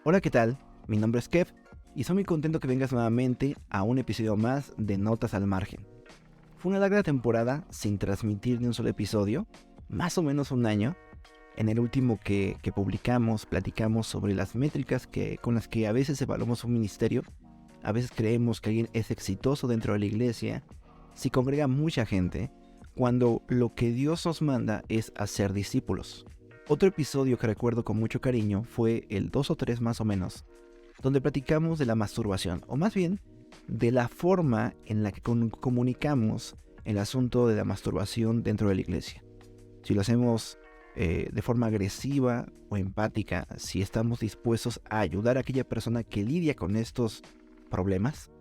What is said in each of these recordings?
Hola, ¿qué tal? Mi nombre es Kev y estoy muy contento que vengas nuevamente a un episodio más de Notas al Margen. Fue una larga temporada sin transmitir ni un solo episodio, más o menos un año. En el último que publicamos, platicamos sobre las métricas con las que a veces evaluamos un ministerio. A veces creemos que alguien es exitoso dentro de la iglesia si congrega mucha gente, cuando lo que Dios nos manda es hacer discípulos. Otro episodio que recuerdo con mucho cariño fue el 2 o 3 más o menos, donde platicamos de la masturbación, o más bien de la forma en la que comunicamos el asunto de la masturbación dentro de la iglesia. Si lo hacemos de forma agresiva o empática, si estamos dispuestos a ayudar a aquella persona que lidia con estos problemas,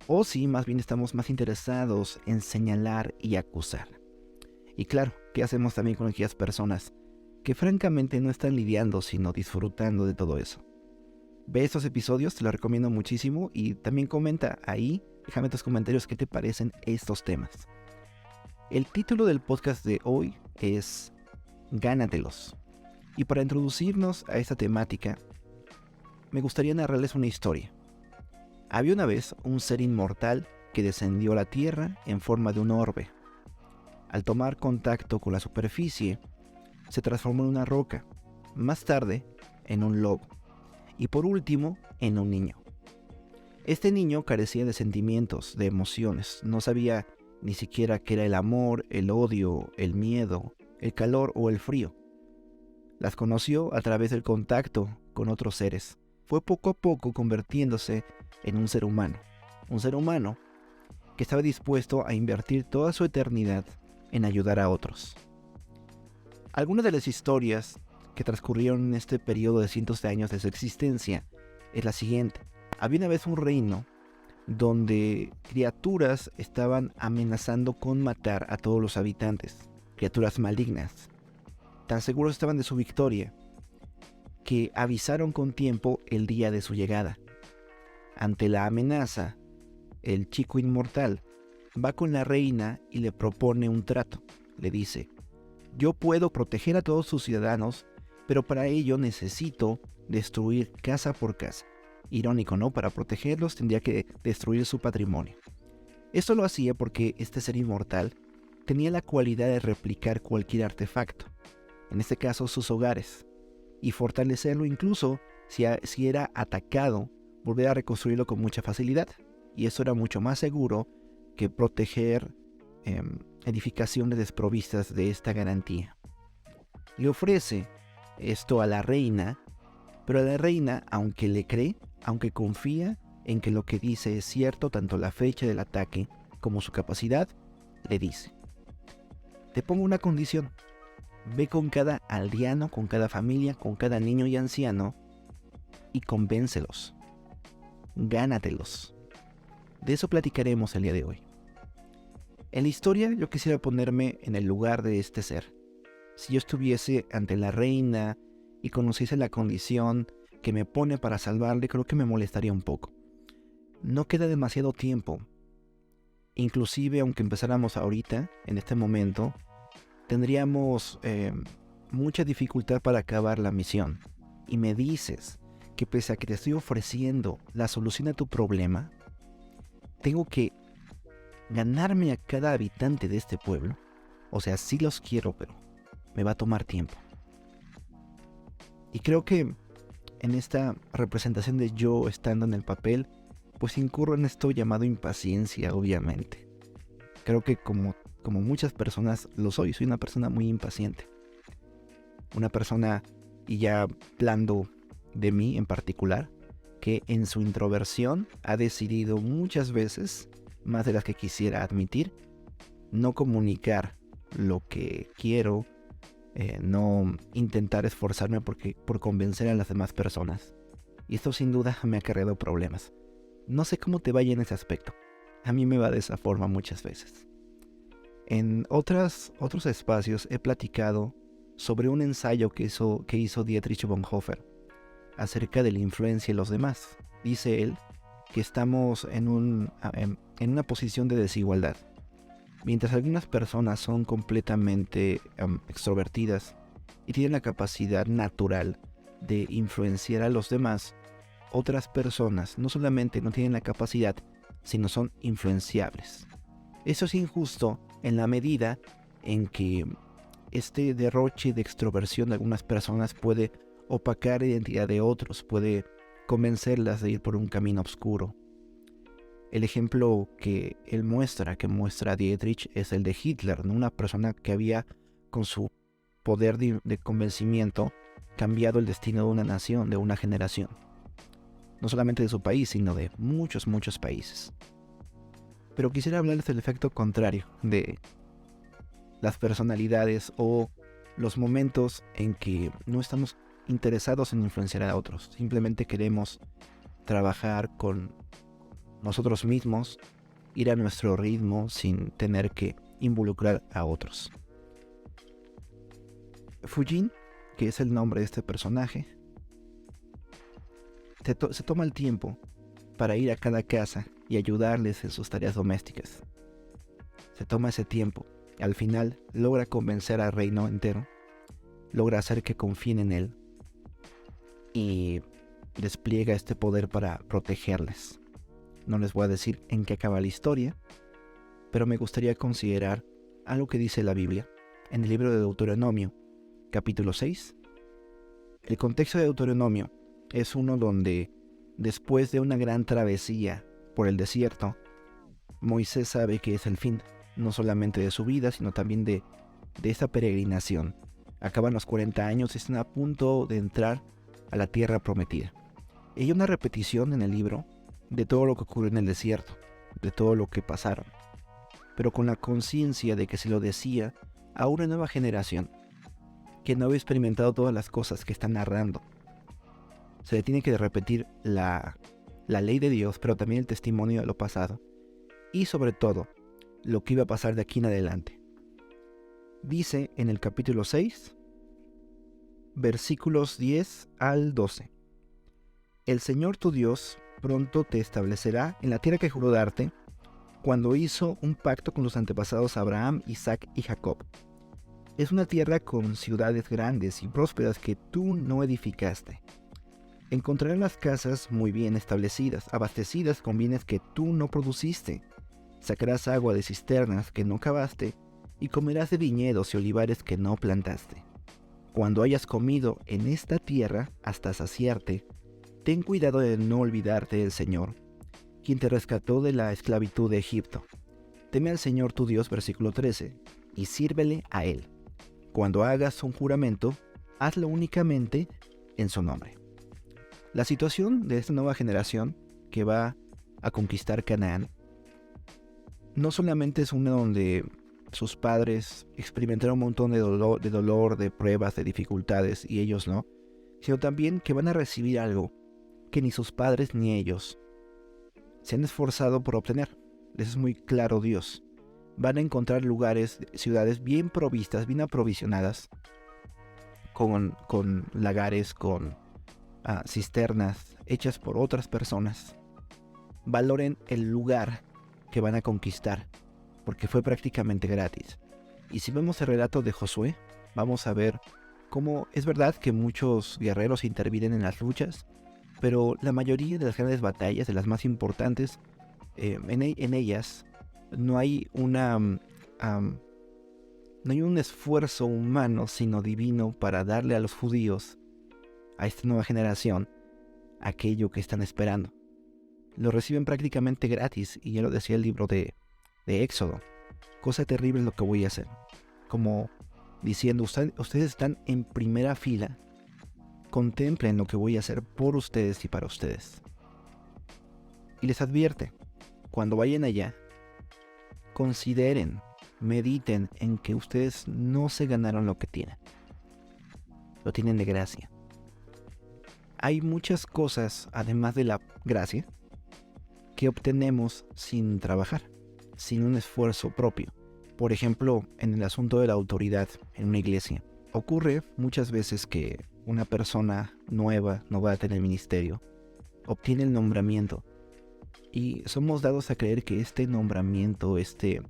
o si más bien estamos más interesados en señalar y acusar. Y claro, ¿qué hacemos también con aquellas personas que francamente no están lidiando sino disfrutando de todo eso? Ve estos episodios, te los recomiendo muchísimo, y también comenta ahí, déjame tus comentarios qué te parecen estos temas. El título del podcast de hoy es Gánatelos. Y para introducirnos a esta temática, me gustaría narrarles una historia. Había una vez un ser inmortal que descendió a la tierra en forma de un orbe. Al tomar contacto con la superficie, se transformó en una roca, más tarde en un lobo, y por último en un niño. Este niño carecía de sentimientos, de emociones, no sabía ni siquiera qué era el amor, el odio, el miedo, el calor o el frío. Las conoció a través del contacto con otros seres. Fue poco a poco convirtiéndose en un ser humano que estaba dispuesto a invertir toda su eternidad en ayudar a otros. Algunas de las historias que transcurrieron en este periodo de cientos de años de su existencia es la siguiente. Había una vez un reino donde criaturas estaban amenazando con matar a todos los habitantes, criaturas malignas. Tan seguros estaban de su victoria que avisaron con tiempo el día de su llegada. Ante la amenaza, el chico inmortal va con la reina y le propone un trato. Le dice: yo puedo proteger a todos sus ciudadanos, pero para ello necesito destruir casa por casa. Irónico, ¿no? Para protegerlos tendría que destruir su patrimonio. Esto lo hacía porque este ser inmortal tenía la cualidad de replicar cualquier artefacto, en este caso sus hogares, y fortalecerlo incluso si era atacado, volver a reconstruirlo con mucha facilidad. Y eso era mucho más seguro que proteger edificaciones desprovistas de esta garantía. Le ofrece esto a la reina, pero a la reina, aunque le cree, aunque confía en que lo que dice es cierto, tanto la fecha del ataque como su capacidad, le dice: te pongo una condición. Ve con cada aldeano, con cada familia, con cada niño y anciano y convéncelos. Gánatelos. De eso platicaremos el día de hoy. En la historia yo quisiera ponerme en el lugar de este ser. Si yo estuviese ante la reina y conociese la condición que me pone para salvarle, creo que me molestaría un poco. No queda demasiado tiempo. Inclusive aunque empezáramos ahorita, en este momento, tendríamos mucha dificultad para acabar la misión. Y me dices que pese a que te estoy ofreciendo la solución a tu problema, tengo que ganarme a cada habitante de este pueblo. O sea, sí los quiero, pero me va a tomar tiempo. Y creo que en esta representación de yo estando en el papel, pues incurro en esto llamado impaciencia, obviamente. Creo que como muchas personas lo soy una persona muy impaciente. Una persona, y ya hablando de mí en particular, que en su introversión ha decidido muchas veces, más de las que quisiera admitir, no comunicar lo que quiero, no intentar esforzarme por convencer a las demás personas. Y esto sin duda me ha acarreado problemas. No sé cómo te vaya en ese aspecto. A mí me va de esa forma muchas veces. En otros espacios he platicado sobre un ensayo que hizo Dietrich Bonhoeffer acerca de la influencia en los demás. Dice él que estamos en una posición de desigualdad. Mientras algunas personas son completamente extrovertidas y tienen la capacidad natural de influenciar a los demás, otras personas no solamente no tienen la capacidad, sino son influenciables. Eso es injusto en la medida en que este derroche de extroversión de algunas personas puede opacar la identidad de otros, puede convencerlas de ir por un camino oscuro. El ejemplo que muestra Dietrich, es el de Hitler, ¿no? Una persona que había, con su poder de convencimiento, cambiado el destino de una nación, de una generación. No solamente de su país, sino de muchos, muchos países. Pero quisiera hablarles del efecto contrario, de las personalidades o los momentos en que no estamos interesados en influenciar a otros. Simplemente queremos trabajar con nosotros mismos, ir a nuestro ritmo sin tener que involucrar a otros. Fujin, que es el nombre de este personaje, se toma el tiempo para ir a cada casa y ayudarles en sus tareas domésticas. Se toma ese tiempo y al final logra convencer al reino entero, logra hacer que confíen en él y despliega este poder para protegerles. No les voy a decir en qué acaba la historia, pero me gustaría considerar algo que dice la Biblia en el libro de Deuteronomio, capítulo 6. El contexto de Deuteronomio es uno donde, después de una gran travesía por el desierto, Moisés sabe que es el fin, no solamente de su vida, sino también de esta peregrinación. Acaban los 40 años y están a punto de entrar a la tierra prometida. Y hay una repetición en el libro de todo lo que ocurrió en el desierto, de todo lo que pasaron, pero con la conciencia de que se lo decía a una nueva generación que no había experimentado todas las cosas que está narrando. Se le tiene que repetir la ley de Dios, pero también el testimonio de lo pasado, y sobre todo, lo que iba a pasar de aquí en adelante. Dice en el capítulo 6, versículos 10 al 12. El Señor tu Dios pronto te establecerá en la tierra que juró darte, cuando hizo un pacto con los antepasados Abraham, Isaac y Jacob. Es una tierra con ciudades grandes y prósperas que tú no edificaste. Encontrarás las casas muy bien establecidas, abastecidas con bienes que tú no produciste. Sacarás agua de cisternas que no cavaste, y comerás de viñedos y olivares que no plantaste. Cuando hayas comido en esta tierra hasta saciarte, ten cuidado de no olvidarte del Señor, quien te rescató de la esclavitud de Egipto. Teme al Señor tu Dios, versículo 13, y sírvele a Él. Cuando hagas un juramento, hazlo únicamente en su nombre. La situación de esta nueva generación que va a conquistar Canaán no solamente es una donde sus padres experimentaron un montón de dolor, de pruebas, de dificultades, y ellos no, sino también que van a recibir algo que ni sus padres ni ellos se han esforzado por obtener. Les es muy claro Dios. Van a encontrar lugares, ciudades bien provistas, bien aprovisionadas, con lagares, con cisternas hechas por otras personas. Valoren el lugar que van a conquistar, porque fue prácticamente gratis. Y si vemos el relato de Josué, vamos a ver cómo es verdad que muchos guerreros intervienen en las luchas, pero la mayoría de las grandes batallas, de las más importantes, en ellas no hay no hay un esfuerzo humano, sino divino, para darle a los judíos, a esta nueva generación, aquello que están esperando. Lo reciben prácticamente gratis, y ya lo decía el libro de Éxodo. Cosa terrible es lo que voy a hacer. Como diciendo, ustedes están en primera fila, contemplen lo que voy a hacer por ustedes y para ustedes. Y les advierte, cuando vayan allá, consideren, mediten en que ustedes no se ganaron lo que tienen. Lo tienen de gracia. Hay muchas cosas, además de la gracia, que obtenemos sin trabajar, sin un esfuerzo propio. Por ejemplo, en el asunto de la autoridad en una iglesia. Ocurre muchas veces que una persona nueva, novata en el ministerio, obtiene el nombramiento, y somos dados a creer que este nombramiento, este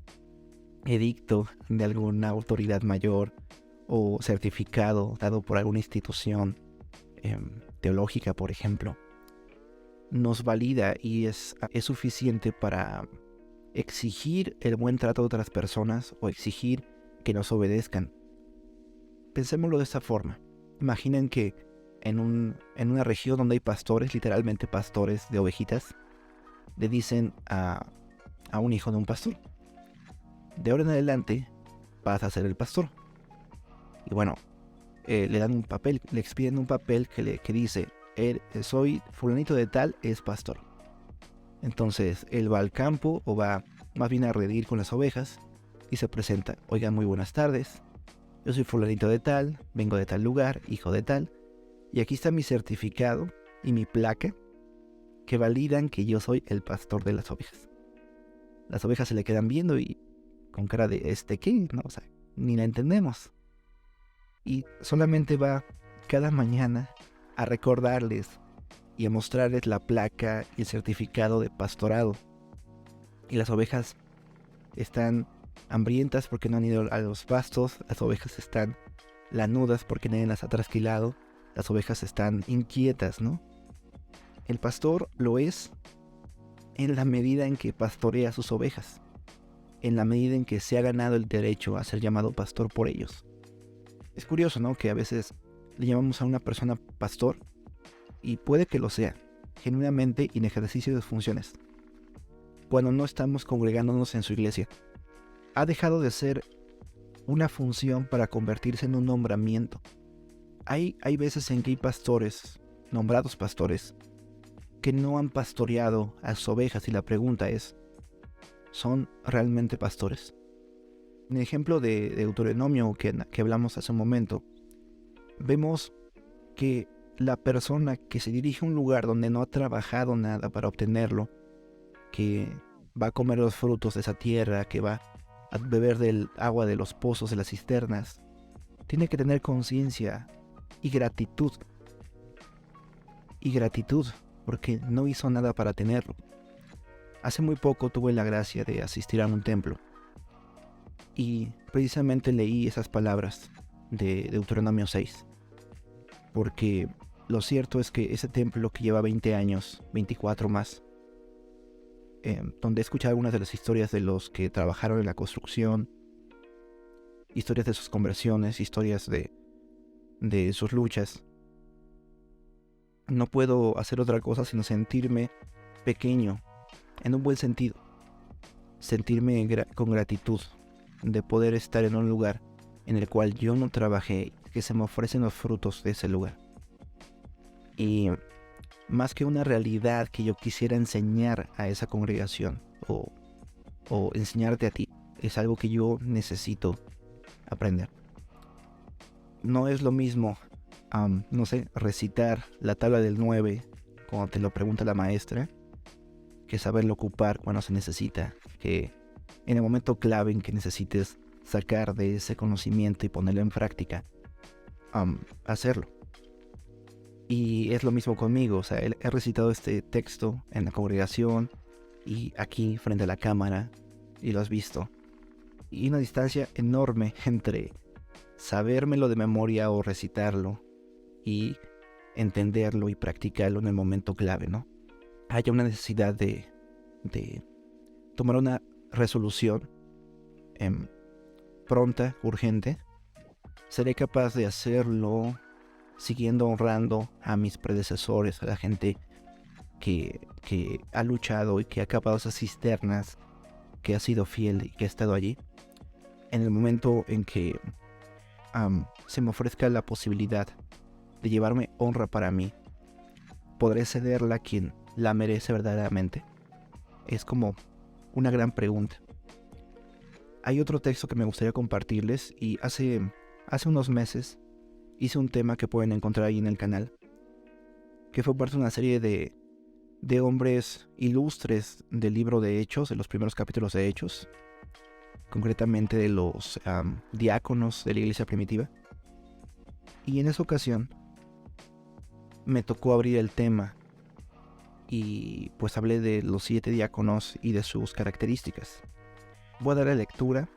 edicto de alguna autoridad mayor o certificado dado por alguna institución teológica, por ejemplo, nos valida y es suficiente para exigir el buen trato de otras personas o exigir que nos obedezcan. Pensémoslo de esta forma. Imaginen que en una región donde hay pastores, literalmente pastores de ovejitas, le dicen a un hijo de un pastor: de ahora en adelante vas a ser el pastor. Y bueno, le dan un papel, le expiden un papel que dice: soy fulanito de tal, es pastor. Entonces él va al campo, o va más bien a redir con las ovejas, y se presenta: oigan, muy buenas tardes, yo soy fulanito de tal, vengo de tal lugar, hijo de tal, y aquí está mi certificado y mi placa que validan que yo soy el pastor de las ovejas. Las ovejas se le quedan viendo y con cara de ¿qué? No, o sea, ni la entendemos. Y solamente va cada mañana a recordarles y a mostrarles la placa y el certificado de pastorado. Y las ovejas están hambrientas porque no han ido a los pastos, las ovejas están lanudas porque nadie las ha trasquilado, las ovejas están inquietas, ¿no? El pastor lo es en la medida en que pastorea a sus ovejas, en la medida en que se ha ganado el derecho a ser llamado pastor por ellos. Es curioso, ¿no?, que a veces le llamamos a una persona pastor, y puede que lo sea, genuinamente y en ejercicio de funciones, cuando no estamos congregándonos en su iglesia. Ha dejado de ser una función para convertirse en un nombramiento. Hay veces en que hay pastores, nombrados pastores, que no han pastoreado a sus ovejas, y la pregunta es: ¿son realmente pastores? En el ejemplo de Deuteronomio que hablamos hace un momento, vemos que la persona que se dirige a un lugar donde no ha trabajado nada para obtenerlo, que va a comer los frutos de esa tierra, que va a beber del agua de los pozos, de las cisternas, tiene que tener conciencia y gratitud. Y gratitud porque no hizo nada para tenerlo. Hace muy poco tuve la gracia de asistir a un templo y precisamente leí esas palabras de Deuteronomio 6, porque lo cierto es que ese templo, que lleva 20 años, 24 más, donde he escuchado algunas de las historias de los que trabajaron en la construcción, historias de sus conversiones, historias de sus luchas, no puedo hacer otra cosa sino sentirme pequeño, en un buen sentido, sentirme con gratitud de poder estar en un lugar en el cual yo no trabajé, que se me ofrecen los frutos de ese lugar. Y más que una realidad que yo quisiera enseñar a esa congregación o enseñarte a ti, es algo que yo necesito aprender. No es lo mismo, recitar la tabla del 9 cuando te lo pregunta la maestra, que saberlo ocupar cuando se necesita, que en el momento clave en que necesites sacar de ese conocimiento y ponerlo en práctica, hacerlo. Y es lo mismo conmigo, o sea, he recitado este texto en la congregación y aquí frente a la cámara, y lo has visto. Y una distancia enorme entre sabérmelo de memoria o recitarlo y entenderlo y practicarlo en el momento clave, ¿no? Hay una necesidad de tomar una resolución pronta, urgente. Seré capaz de hacerlo siguiendo honrando a mis predecesores, a la gente que ha luchado y que ha acabado esas cisternas, que ha sido fiel y que ha estado allí. En el momento en que se me ofrezca la posibilidad de llevarme honra para mí, ¿podré cederla a quien la merece verdaderamente? Es como una gran pregunta. Hay otro texto que me gustaría compartirles, y hace unos meses hice un tema que pueden encontrar ahí en el canal, que fue parte de una serie de hombres ilustres del libro de Hechos, de los primeros capítulos de Hechos, concretamente de los diáconos de la iglesia primitiva. Y en esa ocasión me tocó abrir el tema y pues hablé de los 7 diáconos y de sus características. Voy a dar la lectura.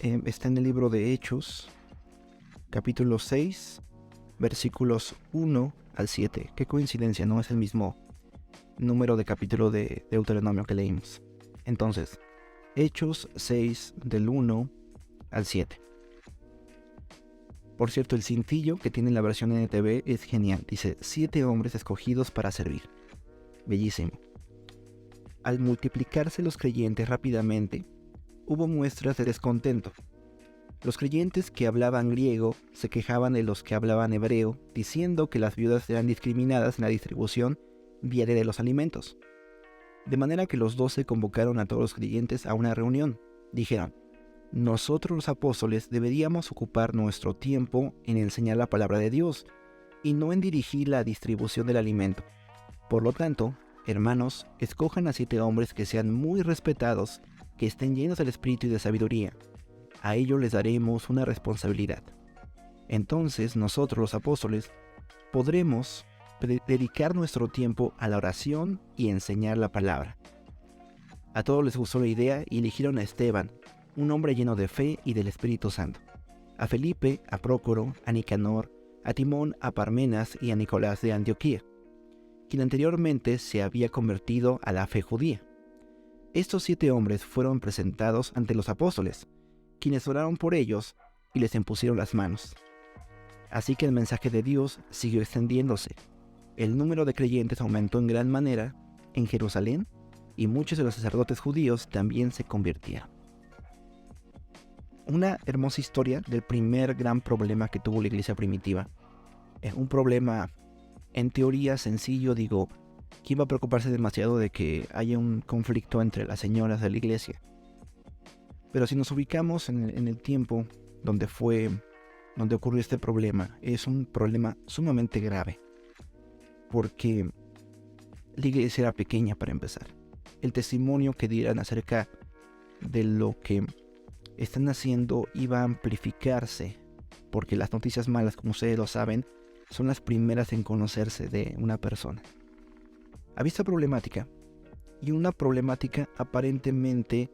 Está en el libro de Hechos, capítulo 6, versículos 1 al 7. Qué coincidencia, ¿no? Es el mismo número de capítulo de Deuteronomio que leímos. Entonces, Hechos 6 del 1 al 7. Por cierto, el cintillo que tiene la versión NTV es genial. Dice, 7 hombres escogidos para servir. Bellísimo. Al multiplicarse los creyentes rápidamente, hubo muestras de descontento. Los creyentes que hablaban griego se quejaban de los que hablaban hebreo, diciendo que las viudas eran discriminadas en la distribución diaria de los alimentos. De manera que los 12 convocaron a todos los creyentes a una reunión. Dijeron, nosotros los apóstoles deberíamos ocupar nuestro tiempo en enseñar la palabra de Dios y no en dirigir la distribución del alimento. Por lo tanto, hermanos, escojan a 7 hombres que sean muy respetados, que estén llenos del espíritu y de sabiduría. A ellos les daremos una responsabilidad. Entonces nosotros los apóstoles podremos dedicar nuestro tiempo a la oración y enseñar la palabra. A todos les gustó la idea y eligieron a Esteban, un hombre lleno de fe y del Espíritu Santo, a Felipe, a Prócoro, a Nicanor, a Timón, a Parmenas y a Nicolás de Antioquía, quien anteriormente se había convertido a la fe judía. Estos 7 hombres fueron presentados ante los apóstoles, quienes oraron por ellos y les impusieron las manos. Así que el mensaje de Dios siguió extendiéndose. El número de creyentes aumentó en gran manera en Jerusalén y muchos de los sacerdotes judíos también se convirtieron. Una hermosa historia del primer gran problema que tuvo la iglesia primitiva. Es un problema en teoría sencillo, digo, ¿quién va a preocuparse demasiado de que haya un conflicto entre las señoras de la iglesia? Pero si nos ubicamos en el tiempo donde ocurrió este problema, es un problema sumamente grave, porque la iglesia era pequeña para empezar. El testimonio que dieran acerca de lo que están haciendo iba a amplificarse, porque las noticias malas, como ustedes lo saben, son las primeras en conocerse de una persona. Había esta problemática, y una problemática aparentemente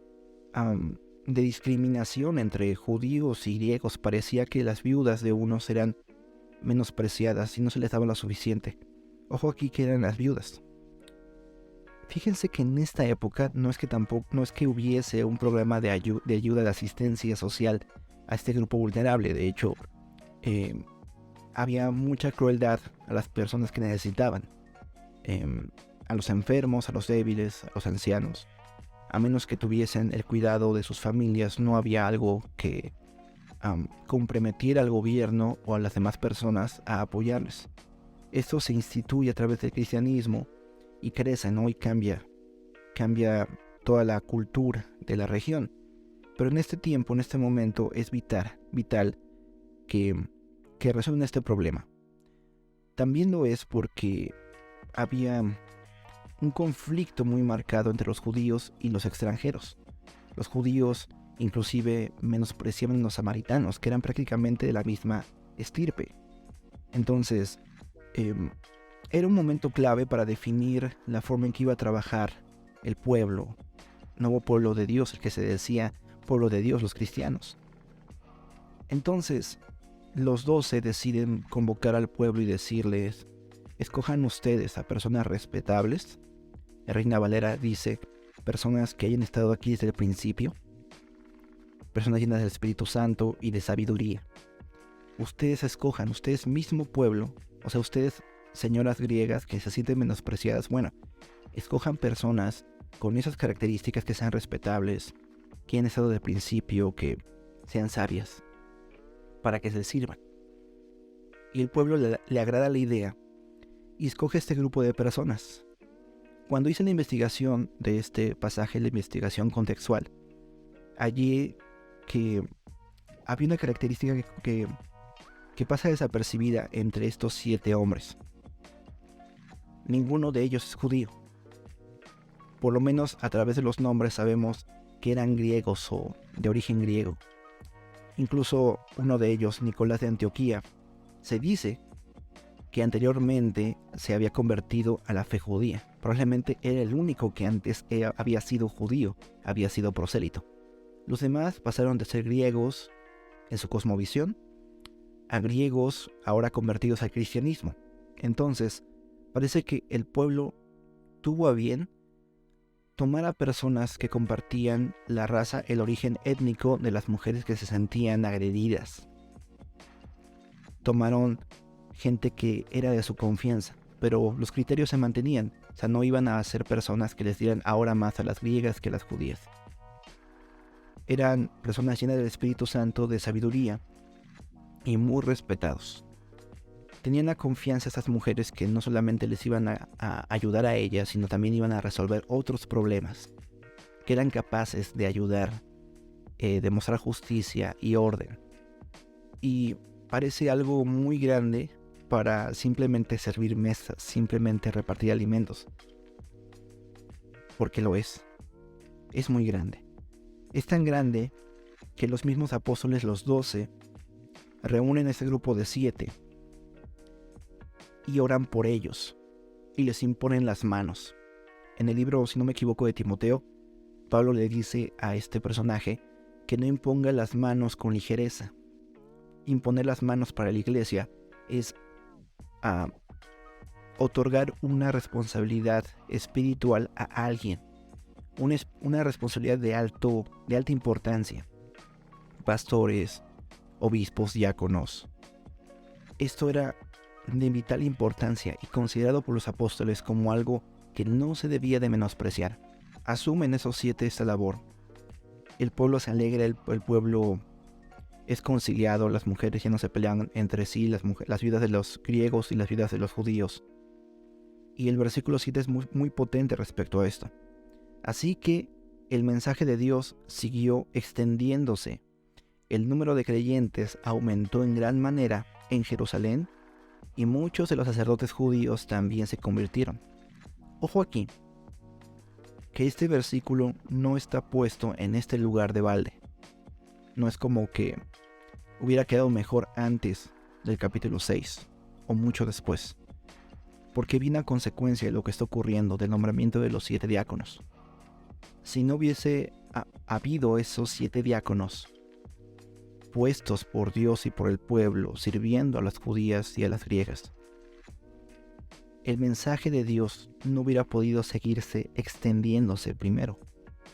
de discriminación entre judíos y griegos. Parecía que las viudas de unos eran menospreciadas y no se les daba lo suficiente. Ojo aquí que eran las viudas. Fíjense que en esta época no es que hubiese un programa de ayuda de asistencia social a este grupo vulnerable. De hecho, había mucha crueldad a las personas que necesitaban, a los enfermos, a los débiles, a los ancianos. A menos que tuviesen el cuidado de sus familias, no había algo que comprometiera al gobierno o a las demás personas a apoyarles. Esto se instituye a través del cristianismo y crece, ¿no? Y cambia toda la cultura de la región. Pero en este tiempo, en este momento, es vital que resuelvan este problema. También lo es porque había un conflicto muy marcado entre los judíos y los extranjeros. Los judíos inclusive menospreciaban a los samaritanos, que eran prácticamente de la misma estirpe. Entonces, era un momento clave para definir la forma en que iba a trabajar el pueblo, nuevo pueblo de Dios, el que se decía pueblo de Dios, los cristianos. Entonces, los 12 deciden convocar al pueblo y decirles, escojan ustedes a personas respetables. La Reina Valera dice, personas que hayan estado aquí desde el principio, personas llenas del Espíritu Santo y de sabiduría. Ustedes escojan, ustedes mismo pueblo, o sea, ustedes señoras griegas que se sienten menospreciadas, bueno, escojan personas con esas características que sean respetables, que hayan estado desde el principio, que sean sabias, para que se sirvan. Y el pueblo le agrada la idea y escoge este grupo de personas. Cuando hice la investigación de este pasaje, la investigación contextual, hallé que había una característica que pasa desapercibida entre estos 7 hombres. Ninguno de ellos es judío. Por lo menos a través de los nombres sabemos que eran griegos o de origen griego. Incluso uno de ellos, Nicolás de Antioquía, se dice que anteriormente se había convertido a la fe judía. Probablemente era el único que antes había sido judío, había sido prosélito. Los demás pasaron de ser griegos en su cosmovisión a griegos ahora convertidos al cristianismo. Entonces, parece que el pueblo tuvo a bien tomar a personas que compartían la raza, el origen étnico de las mujeres que se sentían agredidas. Tomaron gente que era de su confianza, pero los criterios se mantenían. O sea, no iban a ser personas que les dieran ahora más a las griegas que a las judías. Eran personas llenas del Espíritu Santo, de sabiduría y muy respetados. Tenían la confianza estas mujeres que no solamente les iban a ayudar a ellas, sino también iban a resolver otros problemas, que eran capaces de ayudar, de mostrar justicia y orden. Y parece algo muy grande para simplemente servir mesas, simplemente repartir alimentos. Porque lo es. Es muy grande. Es tan grande que los mismos apóstoles, los 12, reúnen a este grupo de 7 y oran por ellos y les imponen las manos. En el libro, si no me equivoco, de Timoteo, Pablo le dice a este personaje que no imponga las manos con ligereza. Imponer las manos para la iglesia es otorgar una responsabilidad espiritual a alguien, una responsabilidad de alta importancia. Pastores, obispos, diáconos. Esto era de vital importancia y considerado por los apóstoles como algo que no se debía de menospreciar. Asumen esos 7 esta labor. El pueblo se alegra, el pueblo es conciliado, las mujeres ya no se pelean entre sí, las viudas de los griegos y las viudas de los judíos. Y el versículo 7 es muy potente respecto a esto. Así que el mensaje de Dios siguió extendiéndose. El número de creyentes aumentó en gran manera en Jerusalén y muchos de los sacerdotes judíos también se convirtieron. Ojo aquí, que este versículo no está puesto en este lugar de balde. No es como que hubiera quedado mejor antes del capítulo 6 o mucho después, porque viene a consecuencia de lo que está ocurriendo del nombramiento de los 7 diáconos. Si no hubiese habido esos 7 diáconos puestos por Dios y por el pueblo, sirviendo a las judías y a las griegas, el mensaje de Dios no hubiera podido seguirse extendiéndose primero.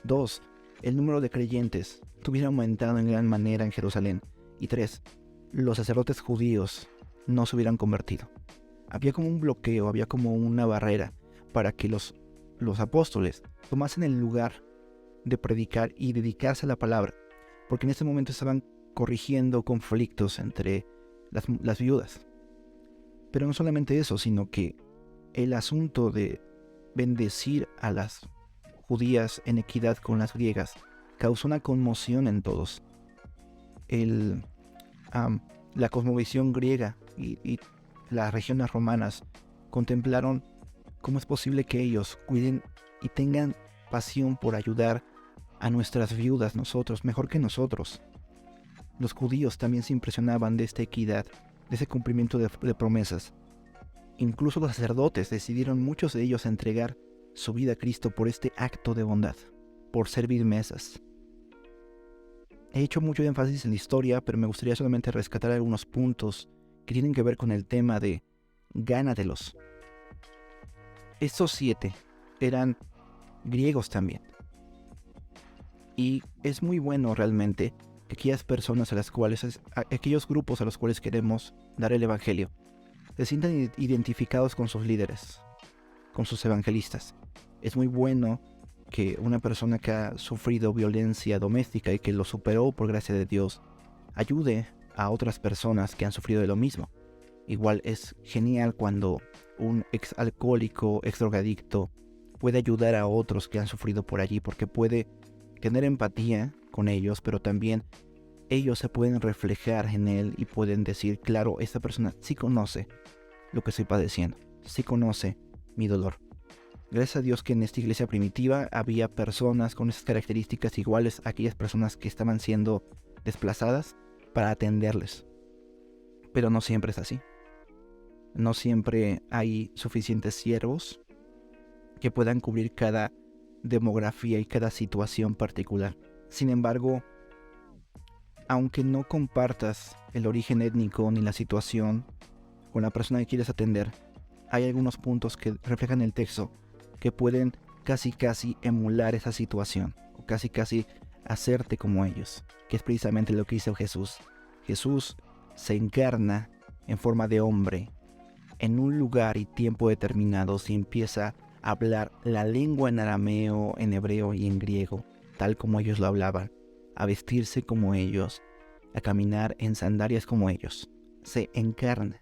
2. El número de creyentes hubiera aumentado en gran manera en Jerusalén. Y 3. Los sacerdotes judíos no se hubieran convertido. Había como un bloqueo, había como una barrera para que los apóstoles tomasen el lugar de predicar y dedicarse a la palabra, porque en este momento estaban corrigiendo conflictos entre las viudas. Pero no solamente eso, sino que el asunto de bendecir a las judías en equidad con las griegas causó una conmoción en todos. La cosmovisión griega y las regiones romanas contemplaron cómo es posible que ellos cuiden y tengan pasión por ayudar a nuestras viudas, nosotros, mejor que nosotros. Los judíos también se impresionaban de esta equidad, de ese cumplimiento de promesas. Incluso los sacerdotes decidieron, muchos de ellos, entregar su vida a Cristo por este acto de bondad, por servir mesas. He hecho mucho énfasis en la historia, pero me gustaría solamente rescatar algunos puntos que tienen que ver con el tema de gánatelos. Estos 7 eran griegos también. Y es muy bueno realmente que aquellas personas aquellos grupos a los cuales queremos dar el evangelio, se sientan identificados con sus líderes, con sus evangelistas. Es muy bueno que una persona que ha sufrido violencia doméstica y que lo superó por gracia de Dios, ayude a otras personas que han sufrido de lo mismo. Igual es genial cuando un ex alcohólico, ex drogadicto, puede ayudar a otros que han sufrido por allí, porque puede tener empatía con ellos, pero también ellos se pueden reflejar en él y pueden decir, claro, esta persona sí conoce lo que estoy padeciendo, sí conoce mi dolor. Gracias a Dios que en esta iglesia primitiva había personas con esas características iguales a aquellas personas que estaban siendo desplazadas para atenderles. Pero no siempre es así. No siempre hay suficientes siervos que puedan cubrir cada demografía y cada situación particular. Sin embargo, aunque no compartas el origen étnico ni la situación con la persona que quieres atender, hay algunos puntos que reflejan el texto que pueden casi emular esa situación o casi hacerte como ellos, que es precisamente lo que hizo Jesús. Jesús se encarna en forma de hombre en un lugar y tiempo determinados y empieza a hablar la lengua en arameo, en hebreo y en griego, tal como ellos lo hablaban, a vestirse como ellos, a caminar en sandalias como ellos. Se encarna.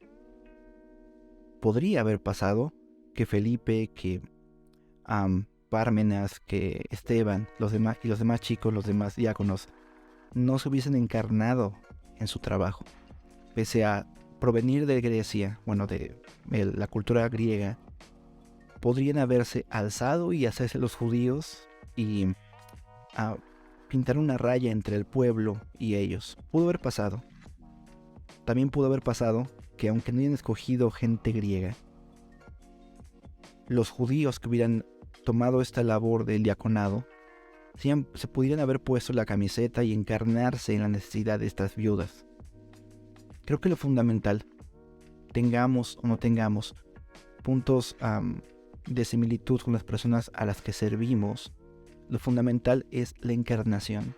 Podría haber pasado que Felipe, que Pármenas, que Esteban, los demás chicos, los demás diáconos, no se hubiesen encarnado en su trabajo, pese a provenir de Grecia, de la cultura griega. Podrían haberse alzado y hacerse los judíos y pintar una raya entre el pueblo y ellos. Pudo haber pasado. También pudo haber pasado que aunque no hayan escogido gente griega, los judíos que hubieran tomado esta labor del diaconado se pudieran haber puesto la camiseta y encarnarse en la necesidad de estas viudas. Creo que lo fundamental, tengamos o no tengamos puntos de similitud con las personas a las que servimos, lo fundamental es la encarnación,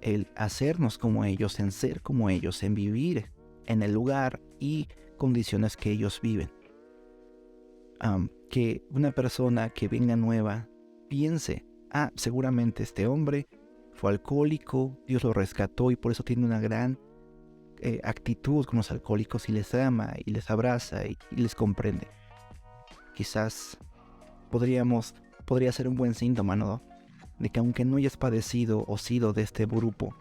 el hacernos como ellos, en ser como ellos, en vivir en el lugar y condiciones que ellos viven. Que una persona que venga nueva piense, seguramente este hombre fue alcohólico, Dios lo rescató y por eso tiene una gran actitud con los alcohólicos y les ama y les abraza y les comprende. Quizás podría ser un buen síntoma, ¿no? De que aunque no hayas padecido o sido de este grupo,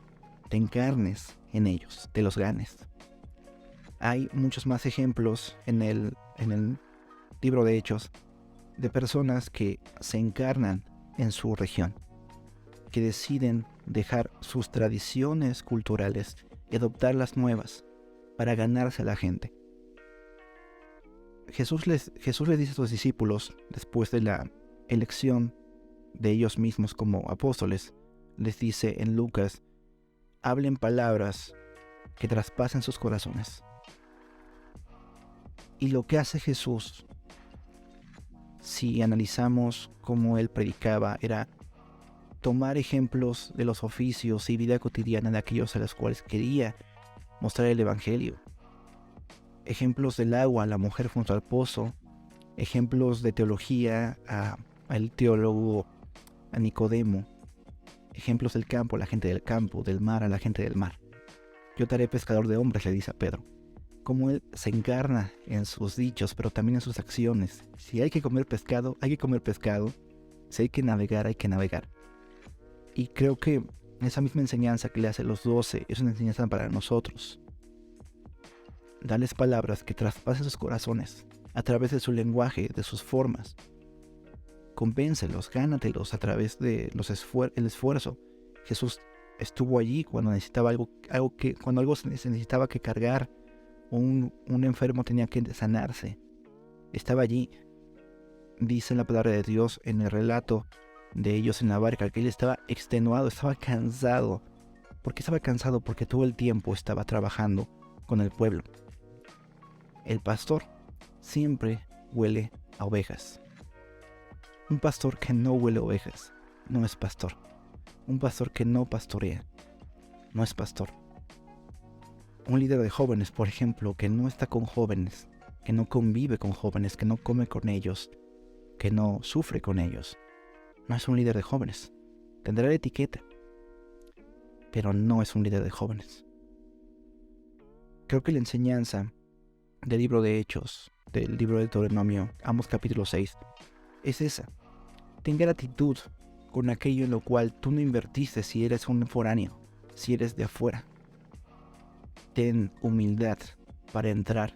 te encarnes en ellos, te los ganes. Hay muchos más ejemplos en el libro de Hechos de personas que se encarnan en su región, que deciden dejar sus tradiciones culturales y adoptar las nuevas para ganarse a la gente. Jesús les dice a sus discípulos, después de la elección de ellos mismos como apóstoles, les dice en Lucas: hablen palabras que traspasen sus corazones. Y lo que hace Jesús, si analizamos cómo él predicaba, era tomar ejemplos de los oficios y vida cotidiana de aquellos a los cuales quería mostrar el evangelio. Ejemplos del agua, la mujer junto al pozo, ejemplos de teología, al teólogo, a Nicodemo, ejemplos del campo, la gente del campo, del mar a la gente del mar. Yo te haré pescador de hombres, le dice a Pedro. Cómo él se encarna en sus dichos, pero también en sus acciones. Si hay que comer pescado, hay que comer pescado. Si hay que navegar, hay que navegar. Y creo que esa misma enseñanza que le hace a los 12 es una enseñanza para nosotros. Dales palabras que traspasen sus corazones a través de su lenguaje, de sus formas. Convéncelos, gánatelos a través de el esfuerzo. Jesús estuvo allí cuando necesitaba cuando algo se necesitaba que cargar, o un enfermo tenía que sanarse. Estaba allí. Dice la palabra de Dios en el relato de ellos en la barca que él estaba extenuado, estaba cansado. ¿Por qué estaba cansado? Porque todo el tiempo estaba trabajando con el pueblo. El pastor siempre huele a ovejas. Un pastor que no huele a ovejas no es pastor. Un pastor que no pastorea no es pastor. Un líder de jóvenes, por ejemplo, que no está con jóvenes, que no convive con jóvenes, que no come con ellos, que no sufre con ellos, no es un líder de jóvenes. Tendrá la etiqueta, pero no es un líder de jóvenes. Creo que la enseñanza del libro de Hechos, del libro de Deuteronomio, Amos capítulo 6, es esa. Ten gratitud con aquello en lo cual tú no invertiste si eres un foráneo, si eres de afuera. Ten humildad para entrar.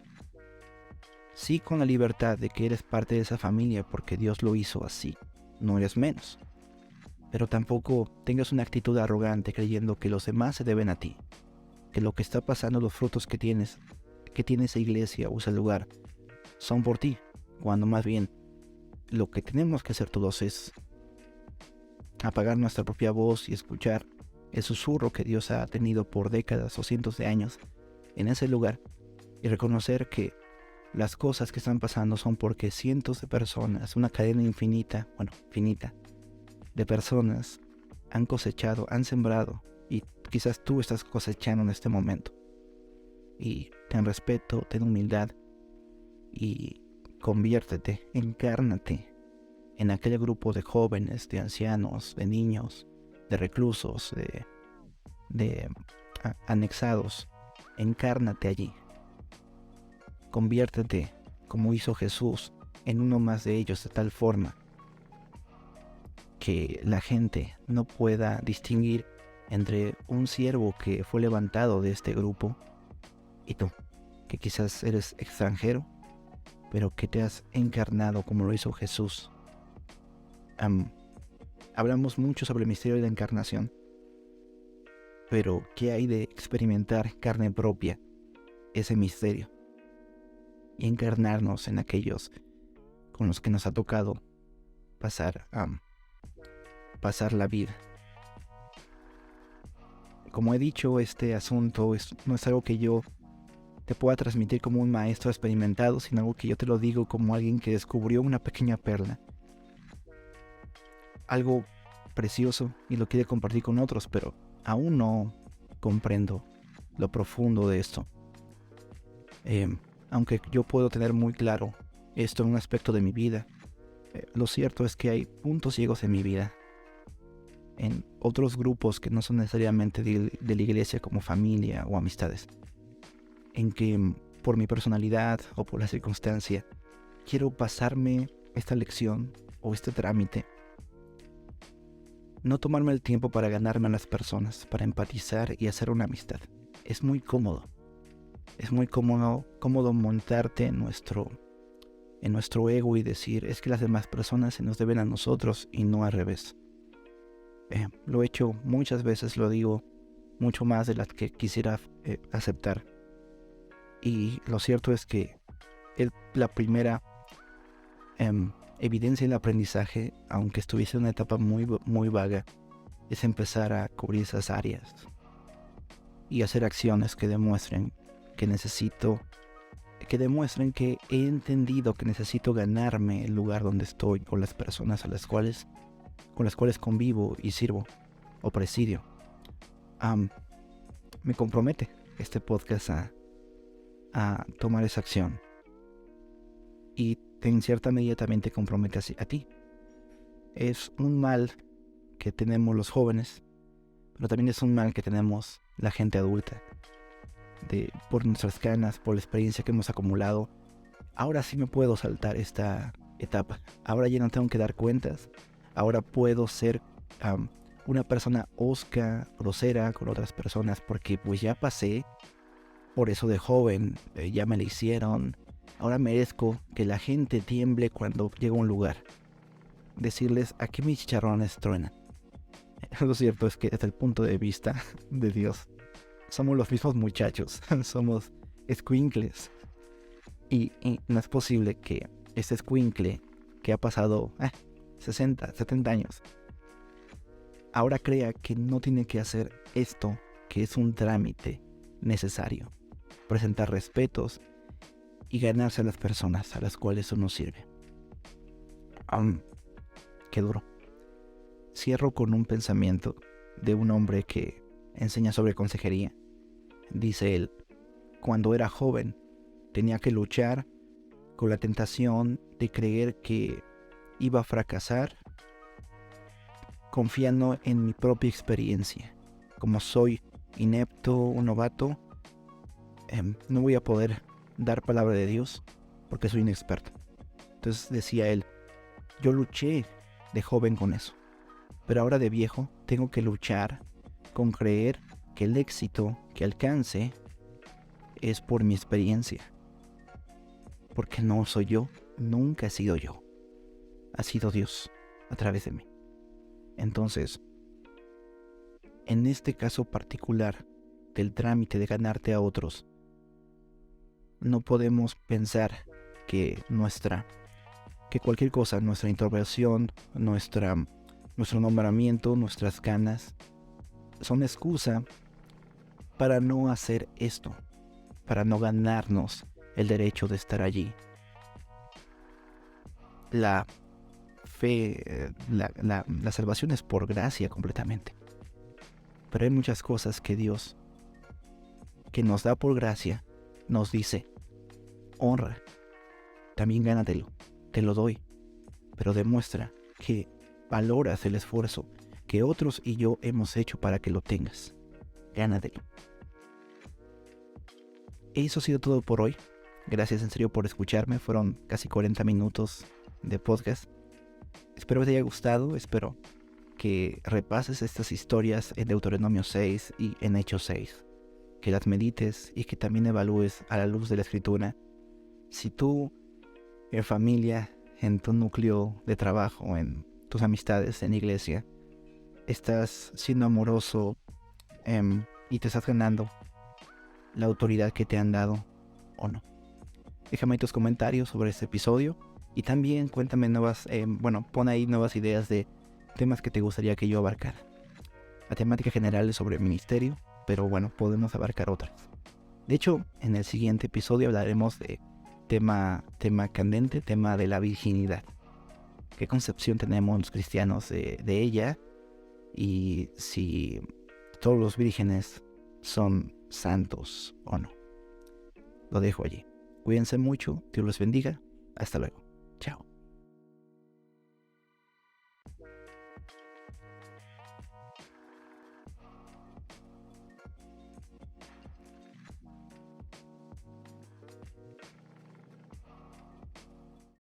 Sí, con la libertad de que eres parte de esa familia porque Dios lo hizo así. No eres menos. Pero tampoco tengas una actitud arrogante creyendo que los demás se deben a ti. Que lo que está pasando, los frutos que tiene esa iglesia o ese lugar, son por ti. Cuando más bien lo que tenemos que hacer todos es apagar nuestra propia voz y escuchar el susurro que Dios ha tenido por décadas o cientos de años en ese lugar y reconocer que las cosas que están pasando son porque cientos de personas, una cadena infinita, de personas han cosechado, han sembrado, y quizás tú estás cosechando en este momento. Y ten respeto, ten humildad y conviértete, encárnate en aquel grupo de jóvenes, de ancianos, de niños, de reclusos, de anexados. Encárnate allí. Conviértete, como hizo Jesús, en uno más de ellos, de tal forma que la gente no pueda distinguir entre un siervo que fue levantado de este grupo y tú, que quizás eres extranjero, pero que te has encarnado como lo hizo Jesús. Hablamos mucho sobre el misterio de la encarnación, pero ¿qué hay de experimentar carne propia ese misterio y encarnarnos en aquellos con los que nos ha tocado pasar la vida? Como he dicho, este asunto no es algo que yo te pueda transmitir como un maestro experimentado, sino algo que yo te lo digo como alguien que descubrió una pequeña perla, algo precioso, y lo quiere compartir con otros, pero aún no comprendo lo profundo de esto. Aunque yo puedo tener muy claro esto en un aspecto de mi vida, lo cierto es que hay puntos ciegos en mi vida, en otros grupos que no son necesariamente de la iglesia, como familia o amistades, en que por mi personalidad o por la circunstancia quiero pasarme esta lección o este trámite, no tomarme el tiempo para ganarme a las personas, para empatizar y hacer una amistad. Es muy cómodo. Es muy cómodo montarte en nuestro ego y decir, es que las demás personas se nos deben a nosotros y no al revés. Lo he hecho muchas veces, lo digo mucho más de las que quisiera aceptar. Y lo cierto es que la primera evidencia del aprendizaje, aunque estuviese en una etapa muy, muy vaga, es empezar a cubrir esas áreas y hacer acciones que demuestren que he entendido que necesito ganarme el lugar donde estoy o las personas con las cuales convivo y sirvo o presidio. Me compromete este podcast a tomar esa acción, y en cierta medida también te compromete a ti. Es un mal que tenemos los jóvenes, pero también es un mal que tenemos la gente adulta. Por nuestras canas, por la experiencia que hemos acumulado, ahora sí me puedo saltar esta etapa. Ahora ya no tengo que dar cuentas. Ahora puedo ser una persona hosca, grosera con otras personas, porque pues ya pasé por eso de joven, ya me la hicieron. Ahora merezco que la gente tiemble cuando llego a un lugar. Decirles, aquí mis chicharrones truenan. Lo cierto es que desde el punto de vista de Dios, somos los mismos muchachos, somos escuincles. Y no es posible que ese escuincle que ha pasado 60, 70 años, ahora crea que no tiene que hacer esto, que es un trámite necesario. Presentar respetos y ganarse a las personas a las cuales uno sirve. Qué duro. Cierro con un pensamiento de un hombre que enseña sobre consejería. Dice él, cuando era joven tenía que luchar con la tentación de creer que iba a fracasar, confiando en mi propia experiencia. Como soy inepto, un novato, no voy a poder dar palabra de Dios porque soy inexperto. Entonces decía él, yo luché de joven con eso, pero ahora de viejo tengo que luchar con creer que el éxito que alcance es por mi experiencia, porque no soy yo, nunca he sido yo, ha sido Dios a través de mí. Entonces, en este caso particular del trámite de ganarte a otros, no podemos pensar que cualquier cosa, nuestra introversión, nuestro nombramiento, nuestras ganas, son excusa para no hacer esto. para no ganarnos el derecho de estar allí. La fe, la salvación es por gracia completamente. Pero hay muchas cosas que Dios, que nos da por gracia, nos dice: honra, también gánatelo, te lo doy, pero demuestra que valoras el esfuerzo que otros y yo hemos hecho para que lo tengas. Gánatelo. Eso ha sido todo por hoy. Gracias en serio por escucharme. Fueron casi 40 minutos de podcast. Espero que te haya gustado. Espero que repases estas historias en Deuteronomio 6 y en Hechos 6. Que las medites y que también evalúes a la luz de la Escritura si tú, en familia, en tu núcleo de trabajo, en tus amistades, en iglesia, estás siendo amoroso y te estás ganando la autoridad que te han dado o no. Déjame tus comentarios sobre este episodio y también cuéntame pon ahí nuevas ideas de temas que te gustaría que yo abarcara. La temática general es sobre ministerio, pero bueno, podemos abarcar otras. De hecho, en el siguiente episodio hablaremos de tema candente, tema de la virginidad. ¿Qué concepción tenemos los cristianos de ella? Y si todos los vírgenes son santos o no. Lo dejo allí. Cuídense mucho, Dios los bendiga. Hasta luego. Chao.